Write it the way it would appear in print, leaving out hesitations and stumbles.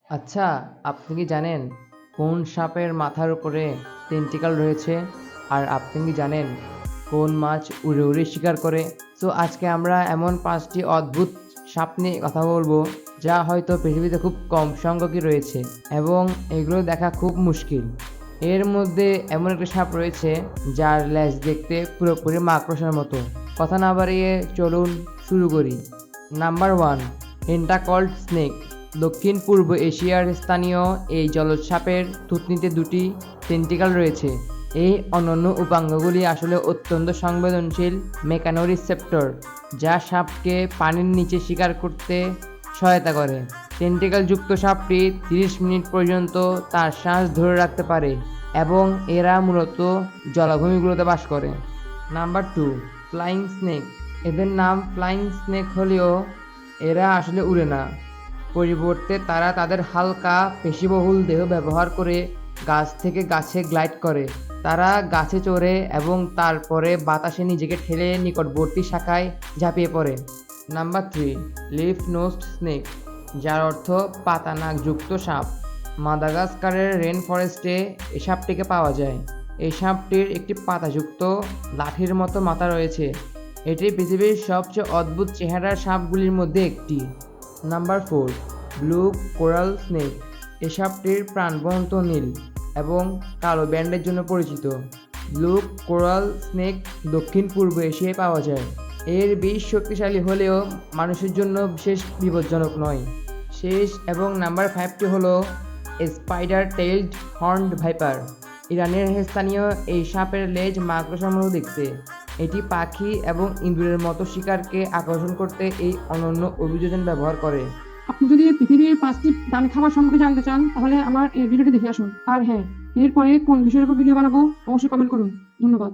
আচ্ছা, আপনি কি জানেন কোন সাপের মাথার উপরে টেন্টিকল রয়েছে? আর আপনি কি জানেন কোন মাছ উড়ে উড়ে শিকার করে? সো আজকে আমরা এমন ৫টি অদ্ভুত সাপ নিয়ে কথা বলবো যা হয়তো পৃথিবীতে খুব কম সংখ্যকই রয়েছে এবং এগুলো দেখা খুব মুশকিল। এর মধ্যে এমন একটা সাপ রয়েছে যার লেজ দেখতে পুরোপুরি মাকড়সার মতো। কথা না বাড়িয়ে চলুন শুরু করি। Number 1, tentacled snake. দক্ষিণ পূর্ব এশিয়ার স্থানীয় এই জলজ সাপের থুতনিতে দুটি টেন্টিকল রয়েছে। এই অনন্য উপাঙ্গগুলি আসলে অত্যন্ত সংবেদনশীল মেকানোরিসেপ্টর, যা সাপকে পানির নিচে শিকার করতে সহায়তা করে। টেন্টিকলযুক্ত সাপটি 30 মিনিট পর্যন্ত তার শ্বাস ধরে রাখতে পারে এবং এরা মূলত জলাভূমিগুলোতে বাস করে। Number 2, flying snake. এদের নাম ফ্লাইং স্নেক হলেও এরা আসলে উড়ে না। পরিবর্তে তারা তাদের হালকা পেশিবহুল দেহ ব্যবহার করে গাছ থেকে গাছে গ্লাইড করে। তারা গাছে চড়ে এবং তারপরে বাতাসে নিজেকে ঠেলে নিকটবর্তী শাখায় ঝাঁপিয়ে পড়ে। নাম্বার 3, লিফ নোজড স্নেক, যার অর্থ পাতা নাকযুক্ত সাপ। মাদাগাস্কারের রেন ফরেস্টে এই সাপটিকে পাওয়া যায়। এই সাপটির একটি পাতাযুক্ত লাঠির মতো মাথা রয়েছে। এটি পৃথিবীর সবচেয়ে অদ্ভুত চেহারার সাপগুলির মধ্যে একটি। Number 4, blue coral snake. এই সাপটির প্রাণবন্ত নীল এবং কালো ব্যান্ডের জন্য পরিচিত। ব্লু কোরাল স্নেক দক্ষিণ পূর্ব এশিয়ায় পাওয়া যায়। এর বিষ শক্তিশালী হলেও মানুষের জন্য বিশেষ বিপজ্জনক নয়। শেষ এবং নাম্বার 5টি হলো স্পাইডার টেইলড হর্নড ভাইপার। ইরানের স্থানীয় এই সাপের লেজ মাকড়সার মতো দেখতে। এটি পাখি এবং ইঁদুরের মতো শিকারকে আকর্ষণ করতে এই অনন্য অভিযোজন ব্যবহার করে। আপনি যদি পৃথিবীর 5টি দামি খাবার সম্পর্কে জানতে চান তাহলে আমার এই ভিডিওটি দেখে আসুন। আর হ্যাঁ, এরপরে কোন বিষয়ের উপর ভিডিও বানাবো অবশ্যই কমেন্ট করুন। ধন্যবাদ।